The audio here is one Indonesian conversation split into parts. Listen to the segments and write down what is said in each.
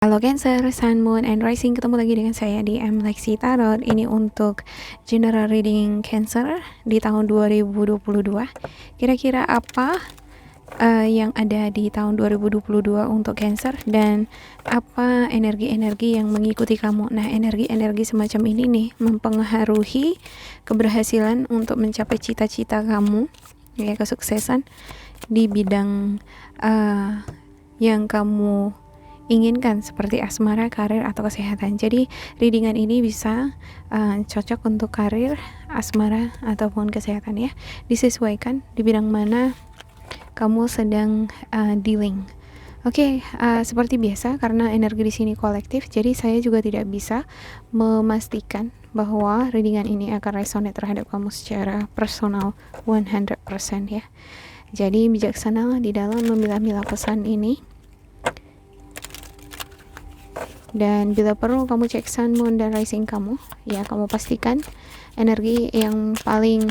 Halo Cancer, Sun, Moon, and Rising, ketemu lagi dengan saya di Lexi Tarot. Ini untuk general reading Cancer di tahun 2022. Kira-kira apa yang ada di tahun 2022 untuk Cancer, dan apa energi-energi yang mengikuti kamu. Nah, energi-energi semacam ini nih mempengaruhi keberhasilan untuk mencapai cita-cita kamu, ya, kesuksesan di bidang yang kamu inginkan, seperti asmara, karir, atau kesehatan. Jadi readingan ini bisa cocok untuk karir, asmara, ataupun kesehatan, ya. Disesuaikan di bidang mana kamu sedang dealing. Oke, seperti biasa, karena energi di sini kolektif, jadi saya juga tidak bisa memastikan bahwa readingan ini akan resonate terhadap kamu secara personal 100%, ya. Jadi bijaksana di dalam memilah-milah pesan ini. Dan bila perlu kamu cek Sun, Moon, dan Rising kamu, ya, kamu pastikan energi yang paling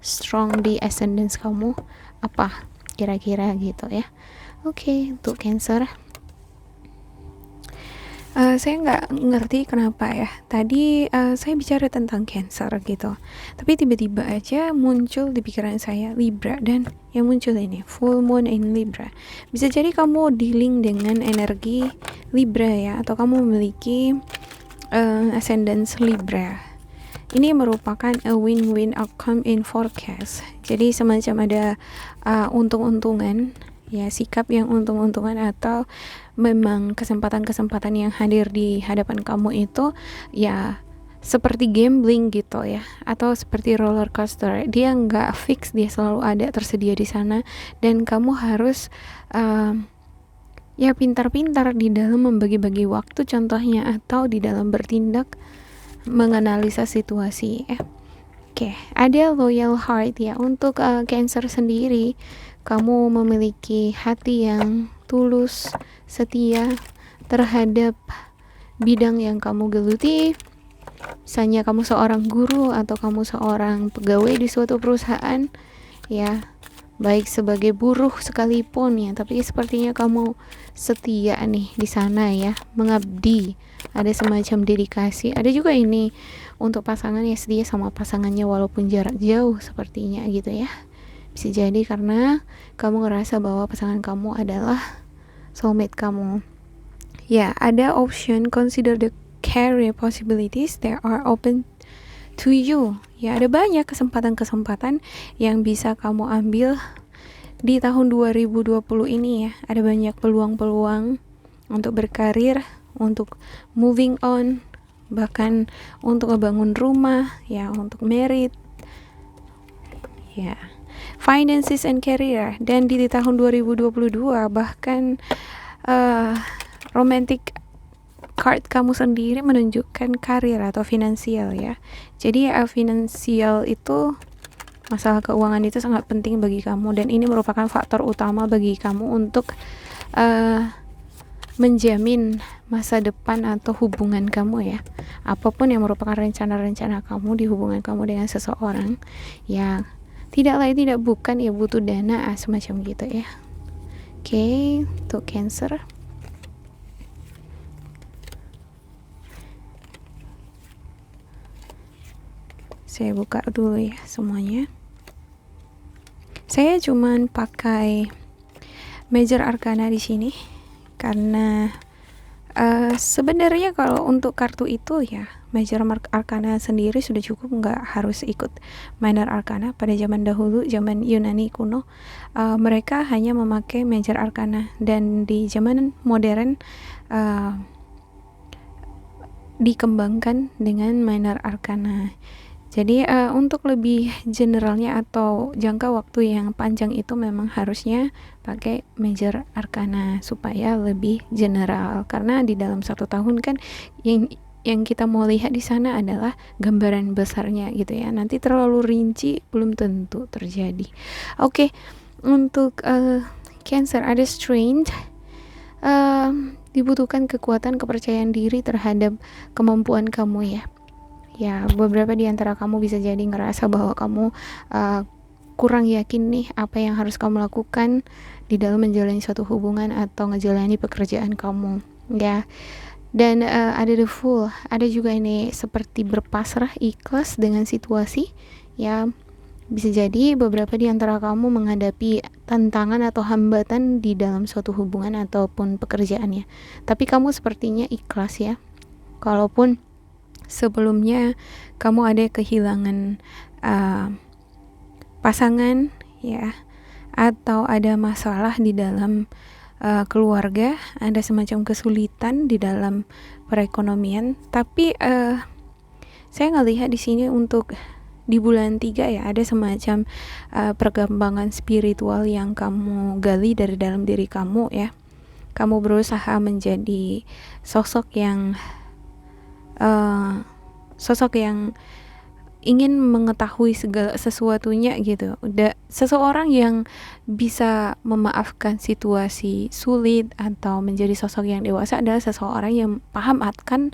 strong di ascendance kamu apa kira-kira gitu, ya. Oke, untuk Cancer, saya nggak ngerti kenapa ya tadi saya bicara tentang Cancer gitu, tapi tiba-tiba aja muncul di pikiran saya Libra, dan yang muncul ini full moon in Libra. Bisa jadi kamu dealing dengan energi Libra, ya, atau kamu memiliki ascendance Libra. Ini merupakan a win-win outcome in forecast. Jadi semacam ada untung-untungan, ya, sikap yang untung-untungan, atau memang kesempatan-kesempatan yang hadir di hadapan kamu itu, ya, seperti gambling gitu, ya, atau seperti roller coaster. Dia nggak fix, dia selalu ada tersedia di sana, dan kamu harus ya, pintar-pintar di dalam membagi-bagi waktu contohnya, atau di dalam bertindak menganalisa situasi. Oke, ada loyal heart, ya. Untuk Cancer sendiri, kamu memiliki hati yang tulus, setia terhadap bidang yang kamu geluti. Misalnya kamu seorang guru atau kamu seorang pegawai di suatu perusahaan, ya, baik sebagai buruh sekalipun, ya, tapi sepertinya kamu setia nih di sana, ya, mengabdi, ada semacam dedikasi. Ada juga ini untuk pasangan, ya, setia sama pasangannya walaupun jarak jauh sepertinya gitu, ya. Bisa jadi karena kamu ngerasa bahwa pasangan kamu adalah soulmate kamu. Ya, ada option consider the career possibilities that are open to you. Ya, ada banyak kesempatan-kesempatan yang bisa kamu ambil di tahun 2020 ini, ya. Ada banyak peluang-peluang untuk berkarir, untuk moving on, bahkan untuk ngebangun rumah, ya, untuk merit, ya, finances and career. Dan di tahun 2022 bahkan romantic card kamu sendiri menunjukkan karir atau finansial, ya. Jadi finansial itu, masalah keuangan itu sangat penting bagi kamu, dan ini merupakan faktor utama bagi kamu untuk menjamin masa depan atau hubungan kamu, ya. Apapun yang merupakan rencana-rencana kamu di hubungan kamu dengan seseorang, ya, tidak lain tidak bukan, ya, butuh dana semacam gitu, ya. Oke, untuk Cancer, saya buka dulu, ya, semuanya. Saya cuman pakai Major Arcana di sini karena sebenarnya kalau untuk kartu itu, ya, Major Arcana sendiri sudah cukup, nggak harus ikut Minor Arcana. Pada zaman dahulu, zaman Yunani kuno, mereka hanya memakai Major Arcana, dan di zaman modern dikembangkan dengan Minor Arcana. Jadi untuk lebih generalnya atau jangka waktu yang panjang itu memang harusnya pakai Major Arcana supaya lebih general, karena di dalam 1 tahun kan yang kita mau lihat di sana adalah gambaran besarnya gitu, ya. Nanti terlalu rinci belum tentu terjadi. Oke, untuk Cancer ada strength, dibutuhkan kekuatan kepercayaan diri terhadap kemampuan kamu, ya. Ya, beberapa di antara kamu bisa jadi ngerasa bahwa kamu kurang yakin nih apa yang harus kamu lakukan di dalam menjalani suatu hubungan atau ngejalani pekerjaan kamu. ya. Dan ada the Fool, ada juga ini seperti berpasrah, ikhlas dengan situasi, ya. Bisa jadi beberapa di antara kamu menghadapi tantangan atau hambatan di dalam suatu hubungan ataupun pekerjaannya. Tapi kamu sepertinya ikhlas ya. Kalaupun sebelumnya kamu ada kehilangan pasangan ya, atau ada masalah di dalam keluarga, ada semacam kesulitan di dalam perekonomian, tapi saya ngelihat di sini untuk di bulan 3 ya, ada semacam perkembangan spiritual yang kamu gali dari dalam diri kamu ya. Kamu berusaha menjadi sosok yang ingin mengetahui segala sesuatunya gitu. Seseorang yang bisa memaafkan situasi sulit atau menjadi sosok yang dewasa adalah seseorang yang paham akan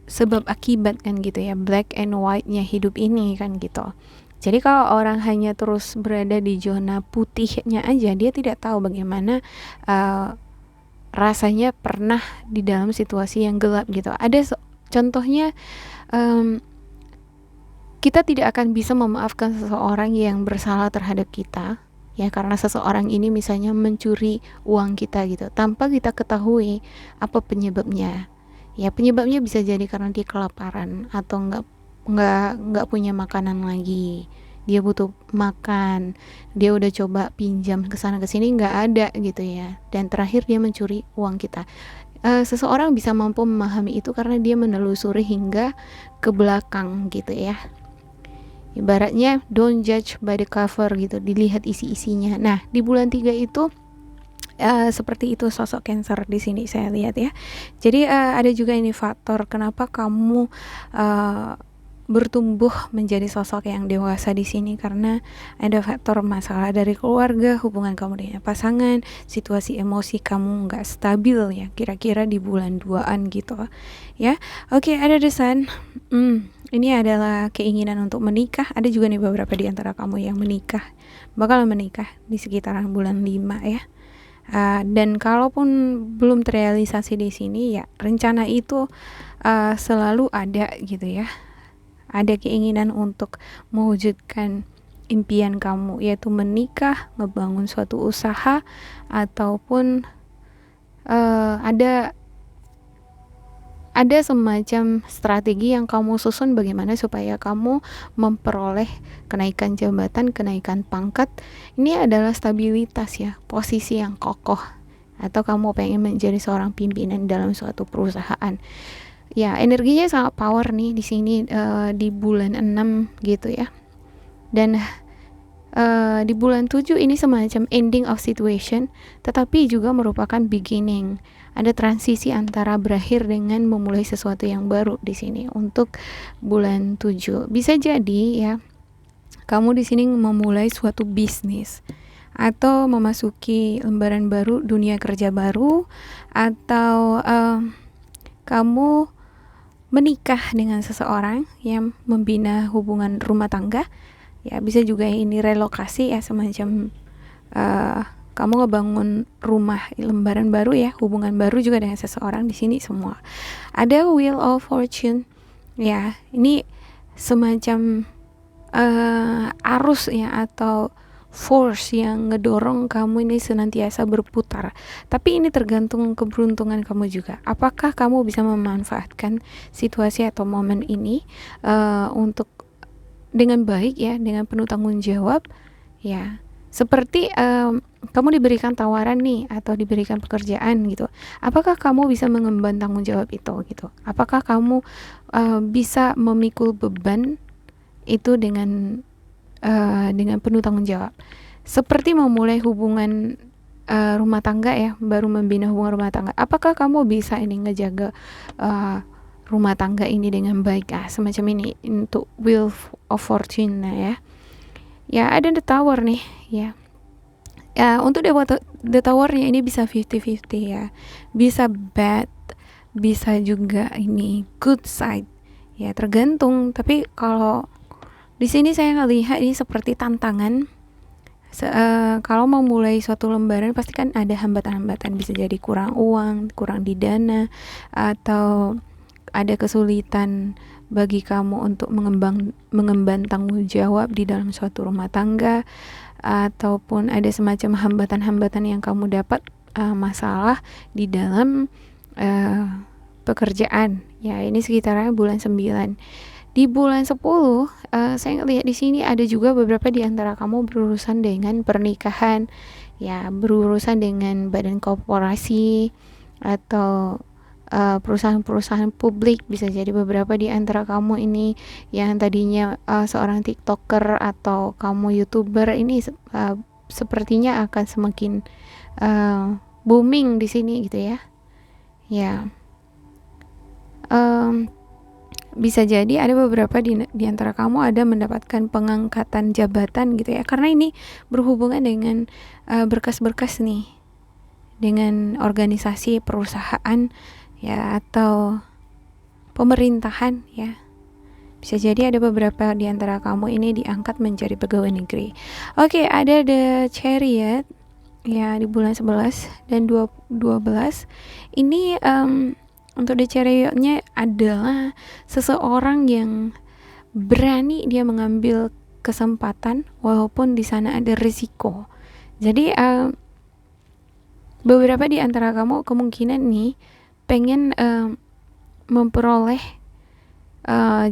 sebab akibat kan gitu ya, black and white-nya hidup ini kan gitu. Jadi kalau orang hanya terus berada di zona putihnya aja, dia tidak tahu bagaimana rasanya pernah di dalam situasi yang gelap gitu. Ada contohnya, kita tidak akan bisa memaafkan seseorang yang bersalah terhadap kita ya, karena seseorang ini misalnya mencuri uang kita gitu, tanpa kita ketahui apa penyebabnya. Ya, penyebabnya bisa jadi karena dia kelaparan atau nggak punya makanan lagi. Dia butuh makan, dia udah coba pinjam ke sana ke sini nggak ada gitu ya. Dan terakhir dia mencuri uang kita. Seseorang bisa mampu memahami itu karena dia menelusuri hingga ke belakang gitu ya. Ibaratnya don't judge by the cover gitu, dilihat isi-isinya. Nah, di bulan 3 itu seperti itu sosok Cancer di sini saya lihat ya. Jadi ada juga ini faktor kenapa kamu bertumbuh menjadi sosok yang dewasa di sini, karena ada faktor masalah dari keluarga, hubungan kamu dengan pasangan, situasi emosi kamu nggak stabil ya, kira-kira di bulan 2-an gitu ya. Oke, ada The Sun. Ini adalah keinginan untuk menikah. Ada juga nih beberapa di antara kamu yang bakal menikah di sekitaran bulan 5 ya. Dan kalaupun belum terrealisasi di sini ya, rencana itu selalu ada gitu ya. Ada keinginan untuk mewujudkan impian kamu, yaitu menikah, ngebangun suatu usaha, ataupun ada semacam strategi yang kamu susun bagaimana supaya kamu memperoleh kenaikan jabatan, kenaikan pangkat. Ini adalah stabilitas ya, posisi yang kokoh, atau kamu pengen menjadi seorang pimpinan dalam suatu perusahaan. Ya, energinya sangat power nih di sini di bulan 6 gitu ya. Dan di bulan 7 ini semacam ending of situation, tetapi juga merupakan beginning. Ada transisi antara berakhir dengan memulai sesuatu yang baru di sini untuk bulan 7. Bisa jadi ya, kamu di sini memulai suatu bisnis atau memasuki lembaran baru, dunia kerja baru, atau kamu menikah dengan seseorang yang membina hubungan rumah tangga ya. Bisa juga ini relokasi ya, semacam kamu ngebangun rumah, lembaran baru ya, hubungan baru juga dengan seseorang di sini semua. Ada Wheel of Fortune ya, ini semacam arus ya, atau force yang ngedorong kamu ini senantiasa berputar. Tapi ini tergantung keberuntungan kamu juga. Apakah kamu bisa memanfaatkan situasi atau momen ini untuk dengan baik ya, dengan penuh tanggung jawab ya. Seperti kamu diberikan tawaran nih, atau diberikan pekerjaan gitu. Apakah kamu bisa mengemban tanggung jawab itu gitu? Apakah kamu bisa memikul beban itu dengan penuh tanggung jawab? Seperti memulai hubungan rumah tangga ya, baru membina hubungan rumah tangga. Apakah kamu bisa ini ngejaga rumah tangga ini dengan baik? Semacam ini untuk Wheel of Fortune ya. Ya, ada The Tower nih ya. Untuk The Tower-nya ini bisa 50-50 ya. Bisa bad, bisa juga ini good side. Ya, tergantung. Tapi kalau di sini saya ngelihat ini seperti tantangan Kalau mau mulai suatu lembaran pasti kan ada hambatan-hambatan, bisa jadi kurang uang, kurang di dana, atau ada kesulitan bagi kamu untuk mengemban tanggung jawab di dalam suatu rumah tangga, ataupun ada semacam hambatan-hambatan yang kamu dapat masalah di dalam pekerjaan. Ya, ini sekitarnya bulan 9. Di bulan 10, saya lihat di sini ada juga beberapa di antara kamu berurusan dengan pernikahan, ya, berurusan dengan badan korporasi atau perusahaan-perusahaan publik. Bisa jadi beberapa di antara kamu ini yang tadinya seorang TikToker atau kamu YouTuber ini sepertinya akan semakin booming di sini gitu ya. Ya. Bisa jadi ada beberapa di antara kamu ada mendapatkan pengangkatan jabatan gitu ya, karena ini berhubungan dengan berkas-berkas nih, dengan organisasi perusahaan ya, atau pemerintahan ya. Bisa jadi ada beberapa di antara kamu ini diangkat menjadi pegawai negeri. Oke, ada The Chariot ya di bulan 11 dan 12. Ini untuk The Chariot-nya adalah seseorang yang berani dia mengambil kesempatan walaupun di sana ada risiko. Jadi beberapa di antara kamu kemungkinan nih pengen memperoleh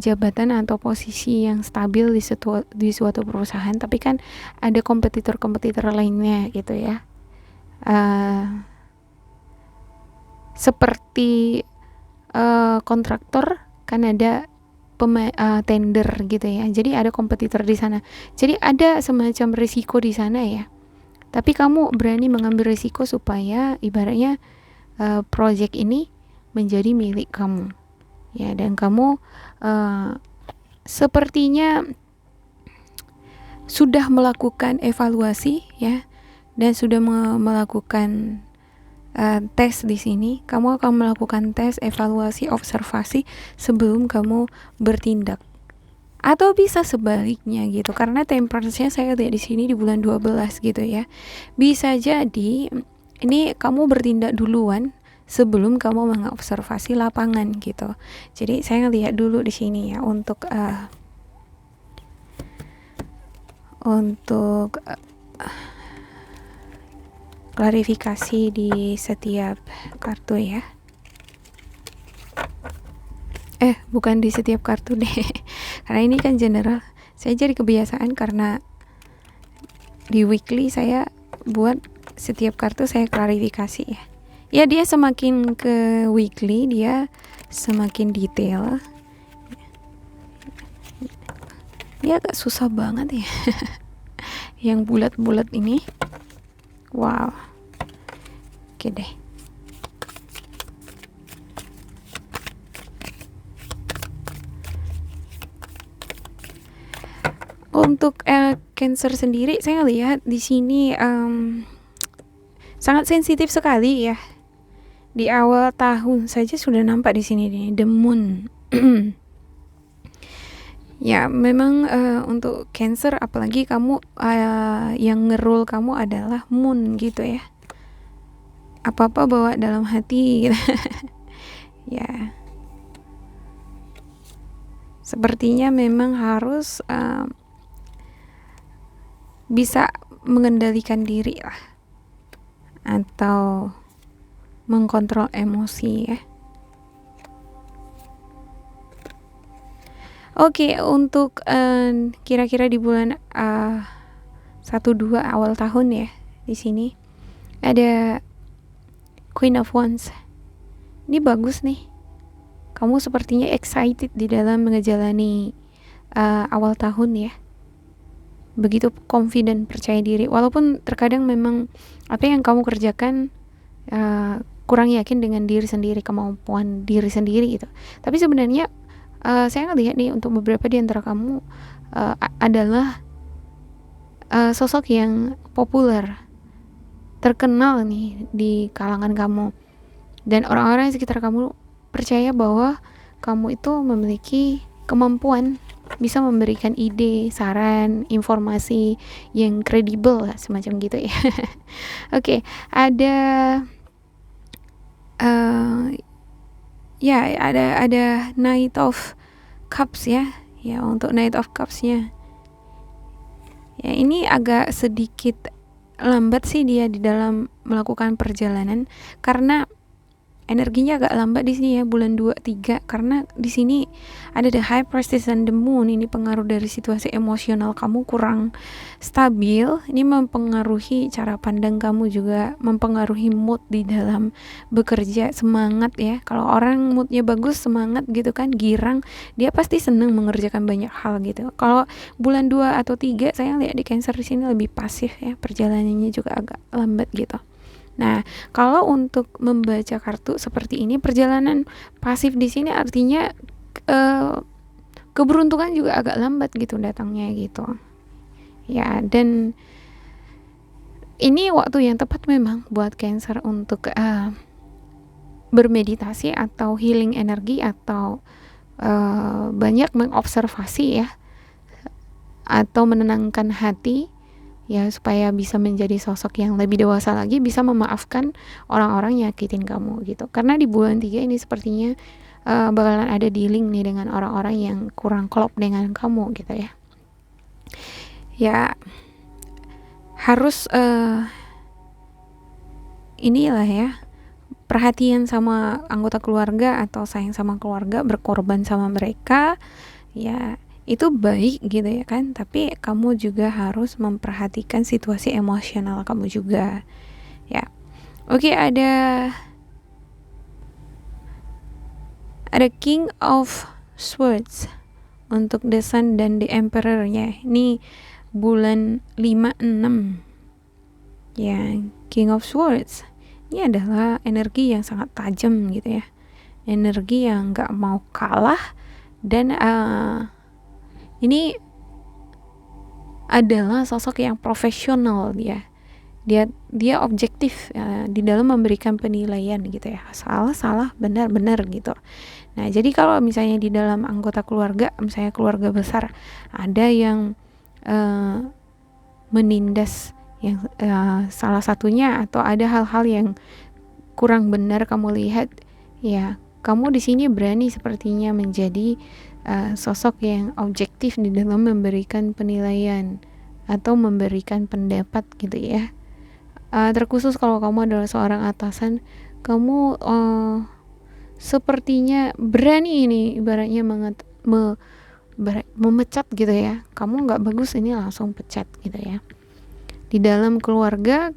jabatan atau posisi yang stabil di suatu perusahaan, tapi kan ada kompetitor-kompetitor lainnya gitu ya. Seperti kontraktor kan ada tender gitu ya. Jadi ada kompetitor di sana. Jadi ada semacam risiko di sana ya. Tapi kamu berani mengambil risiko supaya ibaratnya project ini menjadi milik kamu. Ya, dan kamu sepertinya sudah melakukan evaluasi ya, dan sudah melakukan tes di sini. Kamu akan melakukan tes, evaluasi, observasi sebelum kamu bertindak. Atau bisa sebaliknya gitu, karena temperance-nya saya lihat di sini di bulan 12 gitu ya. Bisa jadi ini kamu bertindak duluan sebelum kamu mengobservasi lapangan gitu. Jadi saya lihat dulu di sini ya untuk klarifikasi di setiap kartu ya. Bukan di setiap kartu deh. Karena ini kan general. Saya jadi kebiasaan karena di weekly saya buat setiap kartu saya klarifikasi ya. Ya, dia semakin ke weekly dia semakin detail. Dia agak susah banget ya. Yang bulat-bulat ini. Wow. Oke deh. Untuk Cancer sendiri saya lihat di sini sangat sensitif sekali ya. Di awal tahun saja sudah nampak di sini nih, The Moon. Ya, memang untuk Cancer, apalagi kamu yang ngerul kamu adalah Moon gitu ya. Apa-apa bawa dalam hati gitu. Ya. Sepertinya memang harus bisa mengendalikan diri lah, atau mengkontrol emosi ya. Oke, untuk kira-kira di bulan 1-2 awal tahun ya, di sini ada Queen of Wands. Ini bagus nih. Kamu sepertinya excited di dalam menjalani awal tahun ya. Begitu confident, percaya diri. Walaupun terkadang memang apa yang kamu kerjakan kurang yakin dengan diri sendiri, kemampuan diri sendiri gitu. Tapi sebenarnya saya ngelihat nih untuk beberapa di antara kamu adalah sosok yang populer, terkenal nih di kalangan kamu, dan orang-orang di sekitar kamu percaya bahwa kamu itu memiliki kemampuan bisa memberikan ide, saran, informasi yang kredibel lah, semacam gitu ya. Oke, ada ya ada Knight of Cups ya. Ya, untuk Knight of Cups-nya. Ya, ini agak sedikit lambat sih dia di dalam melakukan perjalanan, karena energinya agak lambat di sini ya, bulan 2 3, karena di sini ada the High Priestess and the Moon. Ini pengaruh dari situasi emosional kamu kurang stabil. Ini mempengaruhi cara pandang kamu, juga mempengaruhi mood di dalam bekerja, semangat ya. Kalau orang moodnya bagus, semangat gitu kan, girang, dia pasti senang mengerjakan banyak hal gitu. Kalau bulan 2 atau 3 saya lihat di Cancer di sini lebih pasif ya, perjalanannya juga agak lambat gitu. Nah, kalau untuk membaca kartu seperti ini, perjalanan pasif di sini artinya keberuntungan juga agak lambat gitu datangnya gitu. Ya, dan ini waktu yang tepat memang buat Cancer untuk bermeditasi atau healing energi, atau banyak mengobservasi ya, atau menenangkan hati ya, supaya bisa menjadi sosok yang lebih dewasa lagi, bisa memaafkan orang-orang yang nyakitin kamu gitu. Karena di bulan 3 ini sepertinya bakalan ada dealing nih dengan orang-orang yang kurang klop dengan kamu gitu ya. Ya, harus inilah ya, perhatian sama anggota keluarga atau sayang sama keluarga, berkorban sama mereka ya, itu baik gitu ya kan, tapi kamu juga harus memperhatikan situasi emosional kamu juga ya. Oke, ada King of Swords untuk The Sun dan The Emperor-nya. Ini bulan 5-6 ya. King of Swords ini adalah energi yang sangat tajam gitu ya, energi yang gak mau kalah, dan ini adalah sosok yang profesional dia objektif di dalam memberikan penilaian gitu ya, salah benar gitu. Nah, jadi kalau misalnya di dalam anggota keluarga, misalnya keluarga besar, ada yang menindas yang salah satunya, atau ada hal-hal yang kurang benar kamu lihat ya, kamu di sini berani sepertinya menjadi sosok yang objektif di dalam memberikan penilaian atau memberikan pendapat gitu ya. Terkhusus kalau kamu adalah seorang atasan, kamu sepertinya berani ini, ibaratnya memecat gitu ya. Kamu nggak bagus, ini langsung pecat gitu ya. Di dalam keluarga,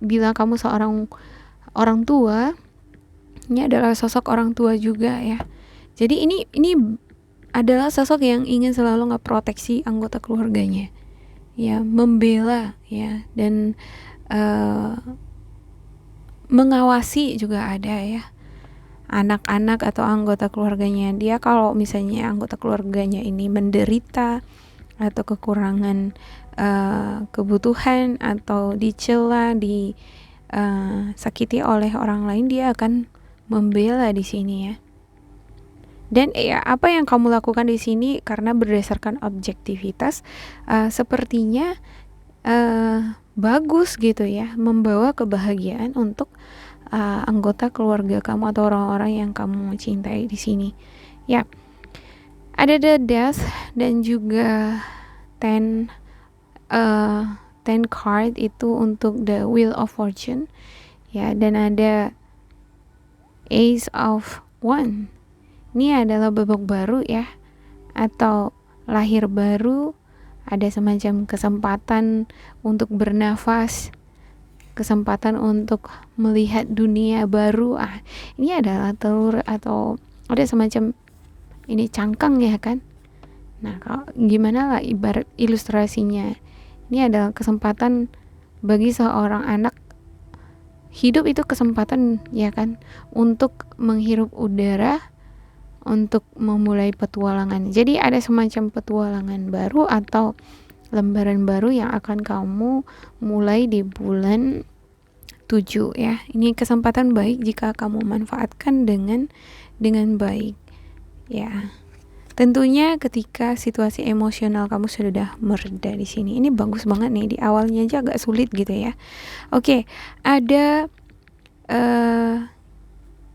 bila kamu seorang orang tua, ini adalah sosok orang tua juga ya. Jadi ini adalah sosok yang ingin selalu ngeproteksi anggota keluarganya ya, membela ya, dan mengawasi juga ada ya, anak-anak atau anggota keluarganya dia. Kalau misalnya anggota keluarganya ini menderita atau kekurangan kebutuhan, atau dicela, disakiti oleh orang lain, dia akan membela di sini ya. Dan ya, apa yang kamu lakukan di sini karena berdasarkan objektivitas, sepertinya bagus gitu ya, membawa kebahagiaan untuk anggota keluarga kamu atau orang-orang yang kamu cintai di sini. Ya, ada the Death dan juga 10 card itu untuk the Wheel of Fortune ya, dan ada Ace of Wands. Ini adalah babak baru ya, atau lahir baru, ada semacam kesempatan untuk bernafas, kesempatan untuk melihat dunia baru. Ini adalah telur, atau ada semacam ini cangkang ya kan. Nah, kalau gimana lah ibarat ilustrasinya, ini adalah kesempatan bagi seorang anak. Hidup itu kesempatan ya kan, untuk menghirup udara, untuk memulai petualangan. Jadi ada semacam petualangan baru atau lembaran baru yang akan kamu mulai di bulan 7 ya. Ini kesempatan baik jika kamu manfaatkan dengan baik ya. Tentunya ketika situasi emosional kamu sudah mereda di sini. Ini bagus banget nih, di awalnya aja agak sulit gitu ya. Oke, ada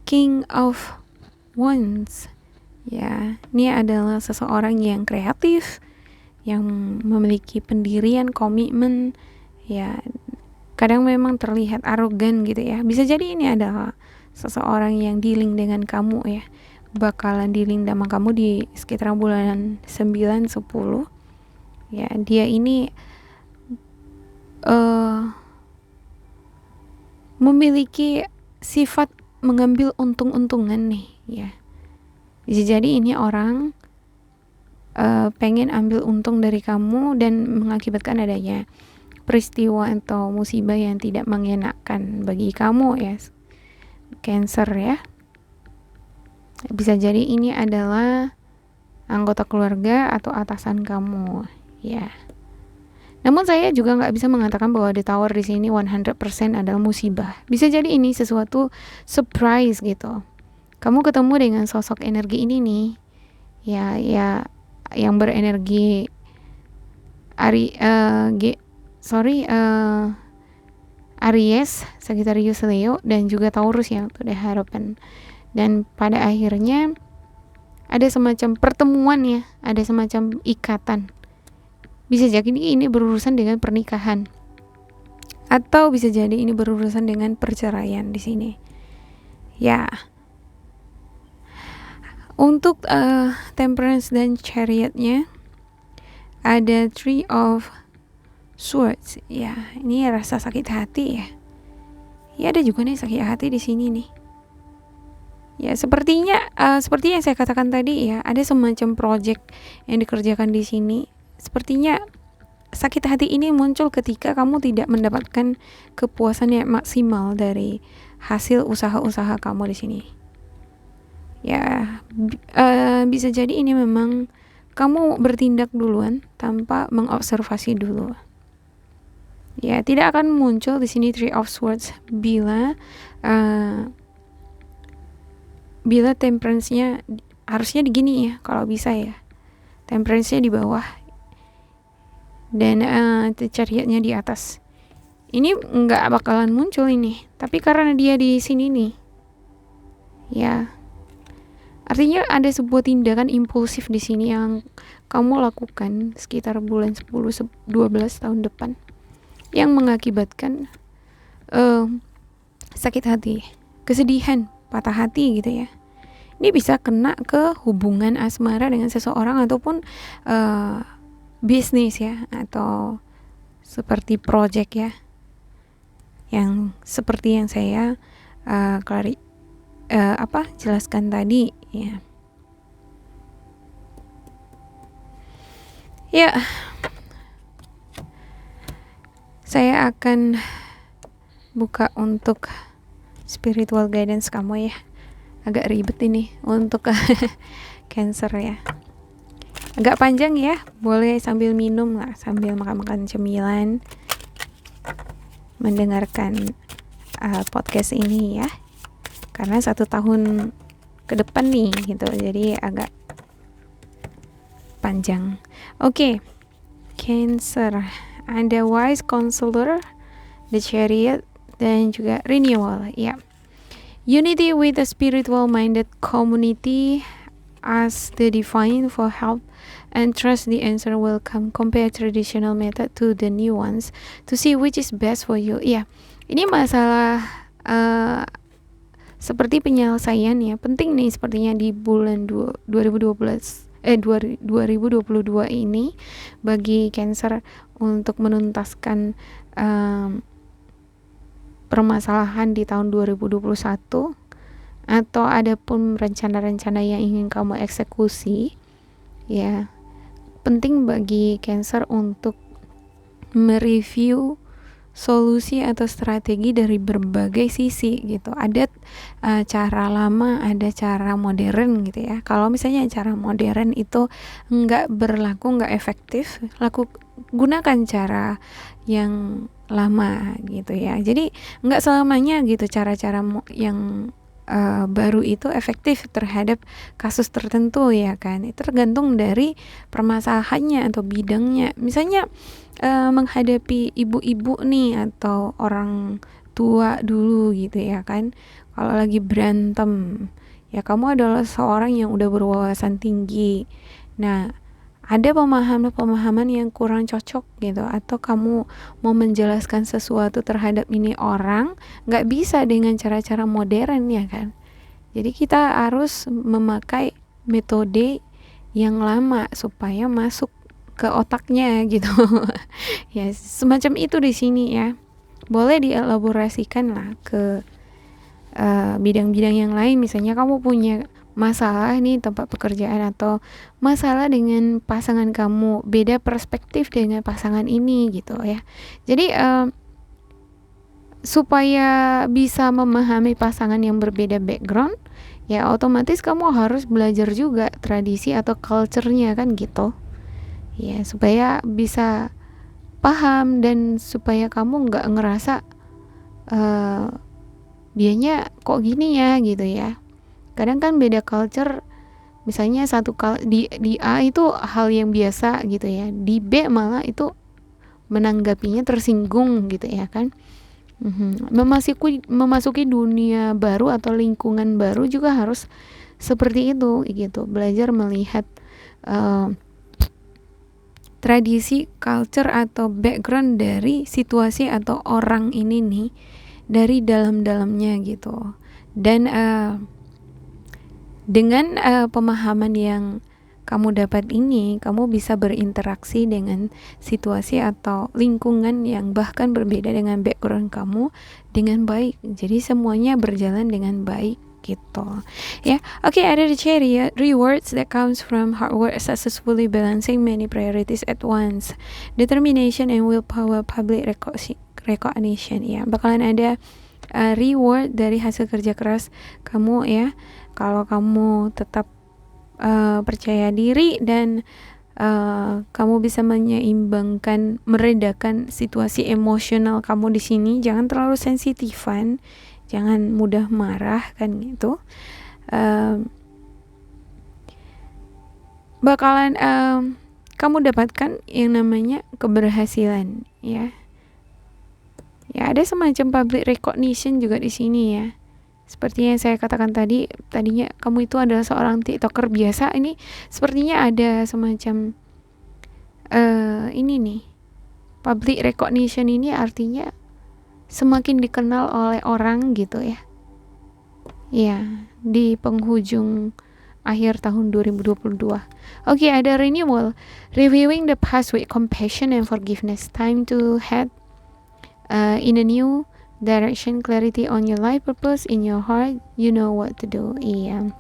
King of Wands. Ya, ini adalah seseorang yang kreatif, yang memiliki pendirian, komitmen, ya kadang memang terlihat arogan gitu ya. Bisa jadi ini adalah seseorang yang dealing dengan kamu ya, bakalan dealing sama kamu di sekitar bulan 9-10 ya. Dia ini memiliki sifat mengambil untung-untungan nih ya. Bisa jadi ini orang pengen ambil untung dari kamu dan mengakibatkan adanya peristiwa atau musibah yang tidak mengenakan bagi kamu ya, Cancer ya. Bisa jadi ini adalah anggota keluarga atau atasan kamu ya. Namun saya juga nggak bisa mengatakan bahwa The Tower di sini 100% adalah musibah. Bisa jadi ini sesuatu surprise gitu. Kamu ketemu dengan sosok energi ini nih, ya yang berenergi Aries, Sagittarius, Leo, dan juga Taurus yang udah harapan. Dan pada akhirnya ada semacam pertemuan ya, ada semacam ikatan. Bisa jadi ini berurusan dengan pernikahan, atau bisa jadi ini berurusan dengan perceraian di sini. Ya. Untuk Temperance dan Chariotnya ada Three of Swords. Ya, ini rasa sakit hati ya. Ya, ada juga nih sakit hati di sini nih. Ya, sepertinya seperti yang saya katakan tadi ya, ada semacam project yang dikerjakan di sini. Sepertinya sakit hati ini muncul ketika kamu tidak mendapatkan kepuasan yang maksimal dari hasil usaha-usaha kamu di sini. Ya, bisa jadi ini memang kamu bertindak duluan tanpa mengobservasi dulu. Ya, tidak akan muncul di sini Three of Swords bila temperance-nya harusnya begini ya, kalau bisa ya. Temperance-nya di bawah dan Chariot-nya di atas. Ini nggak bakalan muncul ini, tapi karena dia di sini nih, ya. Artinya ada sebuah tindakan impulsif di sini yang kamu lakukan sekitar bulan 10-12 tahun depan yang mengakibatkan sakit hati, kesedihan, patah hati gitu ya. Ini bisa kena ke hubungan asmara dengan seseorang ataupun bisnis ya, atau seperti project ya, yang seperti yang saya jelaskan tadi ya. Ya, saya akan buka untuk spiritual guidance kamu ya. Agak ribet ini untuk Cancer ya. Agak panjang ya, boleh sambil minum lah, sambil makan-makan cemilan, mendengarkan podcast ini ya. Karena 1 tahun ke depan nih gitu, jadi agak panjang. Oke. Cancer, ada Wise Counselor, The Chariot, dan juga Renewal ya. Unity with a spiritual minded community, ask the divine for help and trust the answer will come. Compare traditional method to the new ones to see which is best for you. Ya, ini masalah seperti penyelesaian ya, penting nih sepertinya di bulan 2022 ini bagi Cancer untuk menuntaskan permasalahan di tahun 2021, atau ada pun rencana-rencana yang ingin kamu eksekusi ya. Penting bagi Cancer untuk mereview solusi atau strategi dari berbagai sisi gitu. Ada cara lama, ada cara modern gitu ya. Kalau misalnya cara modern itu nggak berlaku, nggak efektif, gunakan cara yang lama gitu ya. Jadi nggak selamanya gitu cara-cara yang baru itu efektif terhadap kasus tertentu ya kan. Itu tergantung dari permasalahannya atau bidangnya. Misalnya menghadapi ibu-ibu nih atau orang tua dulu gitu ya kan. Kalau lagi berantem, ya kamu adalah seorang yang udah berwawasan tinggi. Nah, ada pemahaman-pemahaman yang kurang cocok gitu, atau kamu mau menjelaskan sesuatu terhadap ini orang, nggak bisa dengan cara-cara modern ya kan. Jadi kita harus memakai metode yang lama supaya masuk ke otaknya gitu. Ya semacam itu di sini ya. Boleh dielaborasikan lah ke bidang-bidang yang lain. Misalnya kamu punya masalah nih tempat pekerjaan atau masalah dengan pasangan kamu, beda perspektif dengan pasangan ini gitu ya. Jadi supaya bisa memahami pasangan yang berbeda background, ya otomatis kamu harus belajar juga tradisi atau culture-nya kan gitu. Ya, supaya bisa paham dan supaya kamu nggak ngerasa dianya kok gini ya gitu ya. Kadang kan beda culture, misalnya di A itu hal yang biasa gitu ya, di B malah itu menanggapinya tersinggung gitu ya kan. Memasuki dunia baru atau lingkungan baru juga harus seperti itu gitu, belajar melihat tradisi, culture atau background dari situasi atau orang ini nih dari dalam-dalamnya gitu. Dan dengan pemahaman yang kamu dapat ini, kamu bisa berinteraksi dengan situasi atau lingkungan yang bahkan berbeda dengan background kamu dengan baik. Jadi semuanya berjalan dengan baik gitu ya. Okay, ada the cherry rewards that comes from hard work, successfully balancing many priorities at once, determination and willpower, public recognition ya. Bakalan ada reward dari hasil kerja keras kamu ya. Kalau kamu tetap percaya diri dan kamu bisa menyeimbangkan, meredakan situasi emosional kamu di sini. Jangan terlalu sensitifan, jangan mudah marah kan gitu. Bakalan kamu dapatkan yang namanya keberhasilan ya. Ya, ada semacam public recognition juga di sini ya. Seperti yang saya katakan tadinya kamu itu adalah seorang TikToker biasa, ini sepertinya ada semacam ini nih. Public recognition ini artinya semakin dikenal oleh orang gitu ya. Ya, di penghujung akhir tahun 2022. Oke, ada renewal. Reviewing the past with compassion and forgiveness. Time to head in a new direction, clarity on your life purpose, in your heart, you know what to do. Iya.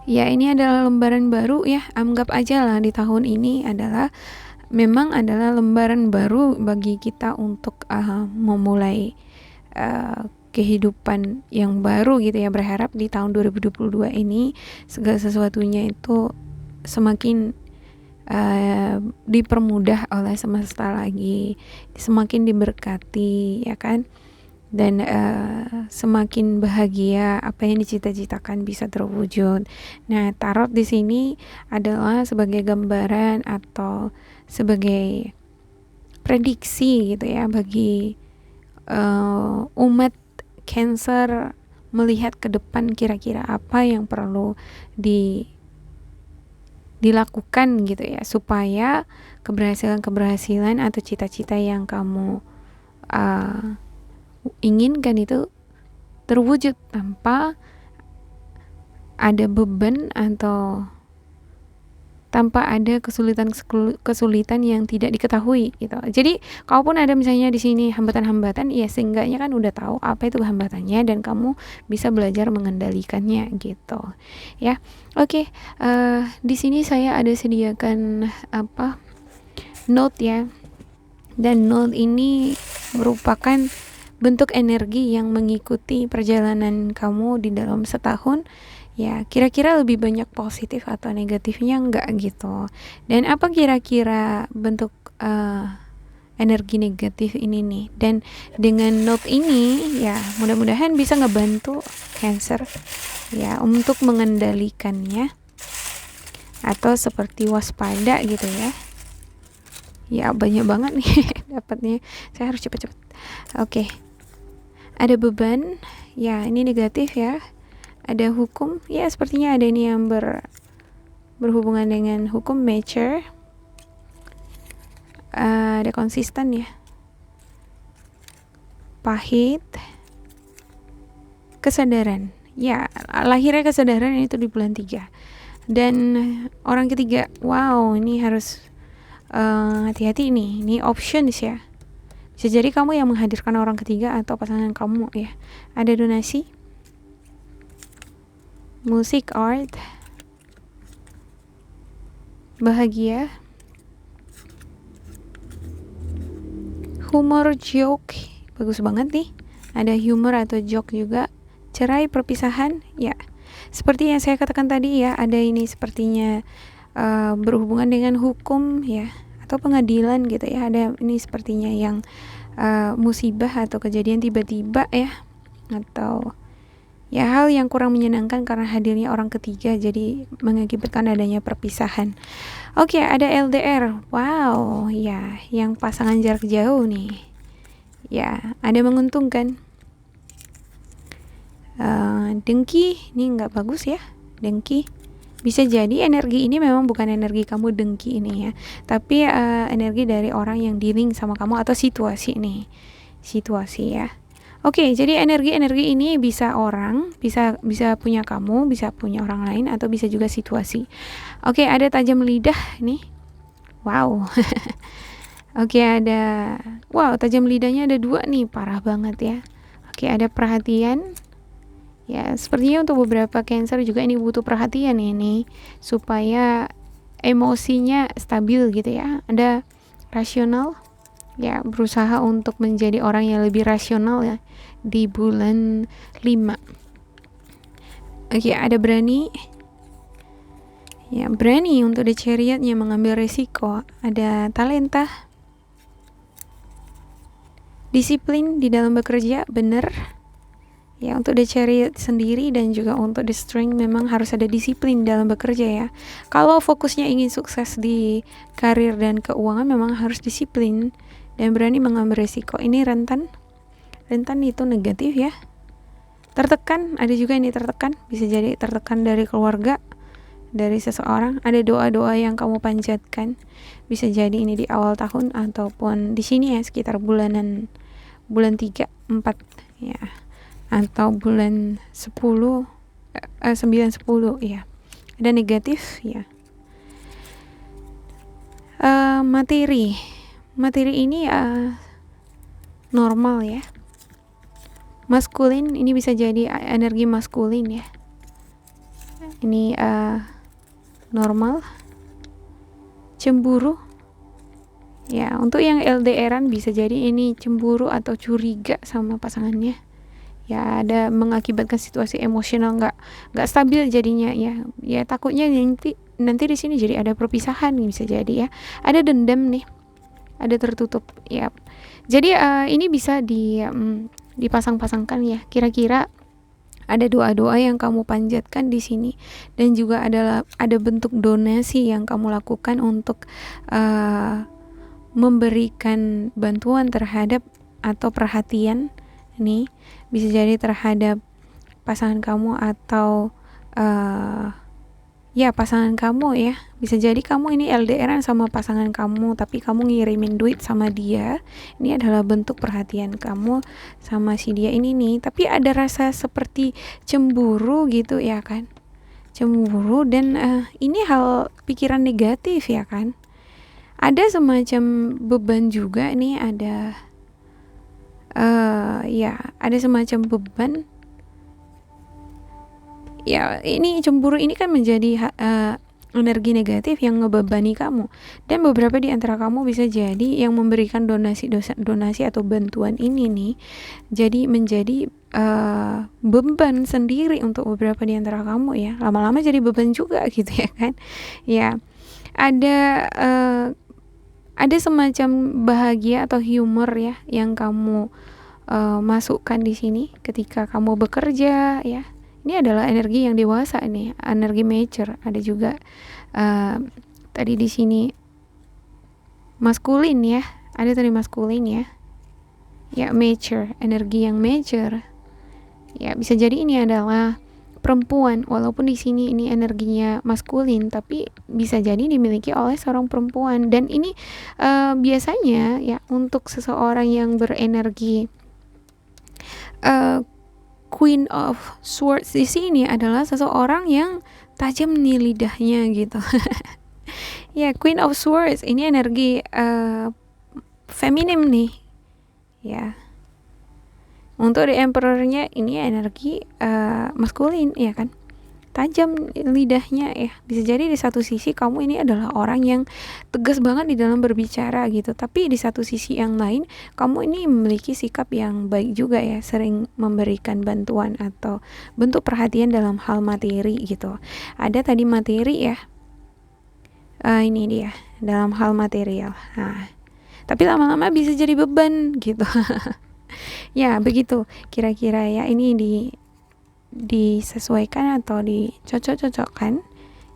Ya, ini adalah lembaran baru ya. Anggap aja lah di tahun ini memang adalah lembaran baru bagi kita untuk memulai kehidupan yang baru gitu ya. Berharap di tahun 2022 ini segala sesuatunya itu semakin dipermudah oleh semesta lagi, semakin diberkati ya kan, dan semakin bahagia, apa yang dicita-citakan bisa terwujud. Nah, tarot di sini adalah sebagai gambaran atau sebagai prediksi gitu ya bagi umat Cancer melihat ke depan kira-kira apa yang perlu dilakukan gitu ya supaya keberhasilan atau cita-cita yang kamu inginkan itu terwujud tanpa ada beban atau tanpa ada kesulitan yang tidak diketahui gitu. Jadi kalaupun ada misalnya di sini hambatan-hambatan, ya seenggaknya kan udah tahu apa itu hambatannya dan kamu bisa belajar mengendalikannya gitu. Ya. Oke, di sini saya ada sediakan note ya. Dan note ini merupakan bentuk energi yang mengikuti perjalanan kamu di dalam setahun. Ya, kira-kira lebih banyak positif atau negatifnya enggak gitu. Dan apa kira-kira bentuk energi negatif ini nih. Dan dengan note ini ya mudah-mudahan bisa ngebantu Cancer ya untuk mengendalikannya, atau seperti waspada gitu ya. Ya banyak banget nih dapatnya, saya harus cepet-cepet. Oke. Ada beban ya, ini negatif ya. Ada hukum ya, sepertinya ada ini yang berhubungan dengan hukum, mature. Ada konsisten ya, pahit, kesadaran ya, lahirnya kesadaran itu di bulan 3. Dan orang ketiga, wow, ini harus hati-hati nih, ini options ya. Bisa jadi kamu yang menghadirkan orang ketiga atau pasangan kamu ya. Ada donasi, musik, art, bahagia, humor, joke, bagus banget nih. Ada humor atau joke juga. Cerai, perpisahan, ya. Seperti yang saya katakan tadi ya, ada ini sepertinya berhubungan dengan hukum ya, atau pengadilan gitu ya. Ada ini sepertinya yang musibah atau kejadian tiba-tiba ya, atau ya hal yang kurang menyenangkan karena hadirnya orang ketiga, jadi mengakibatkan adanya perpisahan. Oke, ada LDR. Wow, ya, yang pasangan jarak jauh nih. Ya, ada menguntungkan. Dengki, ini nggak bagus ya. Dengki. Bisa jadi energi ini memang bukan energi kamu dengki ini ya, tapi energi dari orang yang dealing sama kamu atau situasi nih. Situasi ya. Oke, jadi energi-energi ini bisa orang, bisa punya kamu, bisa punya orang lain, atau bisa juga situasi. Oke, ada tajam lidah nih. Wow. Oke, ada tajam lidahnya ada 2 nih, parah banget ya. Oke, ada perhatian. Ya, sepertinya untuk beberapa Cancer juga ini butuh perhatian ini supaya emosinya stabil gitu ya. Ada rasional. Ya, berusaha untuk menjadi orang yang lebih rasional ya di bulan 5. Oke, ada berani. Ya, berani untuk di Chariotnya mengambil resiko. Ada talenta. Disiplin di dalam bekerja, benar. Ya, untuk The Chariot sendiri dan juga untuk The Strength memang harus ada disiplin dalam bekerja ya. Kalau fokusnya ingin sukses di karir dan keuangan memang harus disiplin dan berani mengambil risiko. Ini rentan itu negatif ya. Tertekan, ada juga ini tertekan, bisa jadi tertekan dari keluarga, dari seseorang. Ada doa-doa yang kamu panjatkan, bisa jadi ini di awal tahun ataupun di sini ya sekitar bulan 3, 4 ya, atau bulan 10, 9, 10 ya. Ada negatif ya. Materi ini normal ya. Maskulin, ini bisa jadi energi maskulin ya. Ini normal. Cemburu ya, untuk yang LDRan bisa jadi ini cemburu atau curiga sama pasangannya ya, ada mengakibatkan situasi emosional nggak stabil jadinya ya takutnya nanti di sini jadi ada perpisahan bisa jadi ya. Ada dendam nih, ada tertutup ya. Jadi ini bisa dipasang-pasangkan ya, kira-kira ada doa-doa yang kamu panjatkan di sini, dan juga ada bentuk donasi yang kamu lakukan untuk memberikan bantuan terhadap atau perhatian nih, bisa jadi terhadap pasangan kamu atau pasangan kamu ya. Bisa jadi kamu ini LDRan sama pasangan kamu, tapi kamu ngirimin duit sama dia. Ini adalah bentuk perhatian kamu sama si dia ini nih. Tapi ada rasa seperti cemburu gitu ya kan. Cemburu dan ini hal pikiran negatif ya kan. Ada semacam beban juga nih, ada ada semacam beban. Ya, ini cemburu ini kan menjadi energi negatif yang ngebebani kamu, dan beberapa di antara kamu bisa jadi yang memberikan donasi atau bantuan ini nih, jadi menjadi beban sendiri untuk beberapa di antara kamu ya. Lama-lama jadi beban juga gitu ya kan. Ya, ada ada semacam bahagia atau humor ya yang kamu masukkan di sini ketika kamu bekerja ya. Ini adalah energi yang dewasa nih, energi mature. Ada juga tadi di sini maskulin ya, ada tadi maskulin ya. Ya, mature, energi yang mature. Ya, bisa jadi ini adalah perempuan, walaupun di sini ini energinya maskulin, tapi bisa jadi dimiliki oleh seorang perempuan. Dan ini biasanya ya untuk seseorang yang berenergi Queen of Swords di sini adalah seseorang yang tajam nih lidahnya gitu. Ya, Queen of Swords ini energi feminim nih. Ya. Untuk The Emperor-nya ini energi maskulin, ya kan? Tajam lidahnya ya. Bisa jadi di satu sisi kamu ini adalah orang yang tegas banget di dalam berbicara gitu, tapi di satu sisi yang lain kamu ini memiliki sikap yang baik juga ya, sering memberikan bantuan atau bentuk perhatian dalam hal materi gitu. Ada tadi materi ya, ini dia dalam hal material. Nah, tapi lama-lama bisa jadi beban gitu. Ya begitu kira-kira ya, ini disesuaikan atau dicocok-cocokkan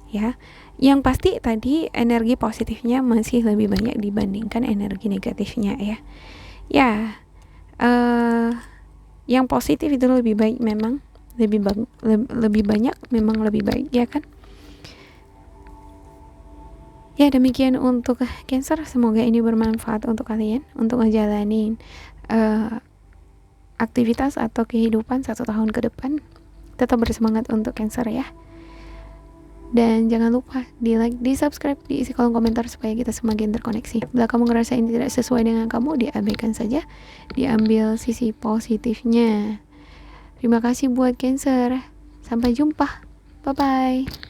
ya. Yang pasti tadi energi positifnya masih lebih banyak dibandingkan energi negatifnya ya. Ya, yang positif itu lebih baik memang, lebih banyak memang lebih baik ya kan. Ya, demikian untuk Cancer. Semoga ini bermanfaat untuk kalian untuk ngejalanin aktivitas atau kehidupan 1 tahun ke depan. Tetap bersemangat untuk Cancer ya. Dan jangan lupa di like, di subscribe, diisi kolom komentar supaya kita semakin terkoneksi. Bila kamu ngerasa ini tidak sesuai dengan kamu, diabaikan saja, diambil sisi positifnya. Terima kasih buat Cancer. Sampai jumpa. Bye bye.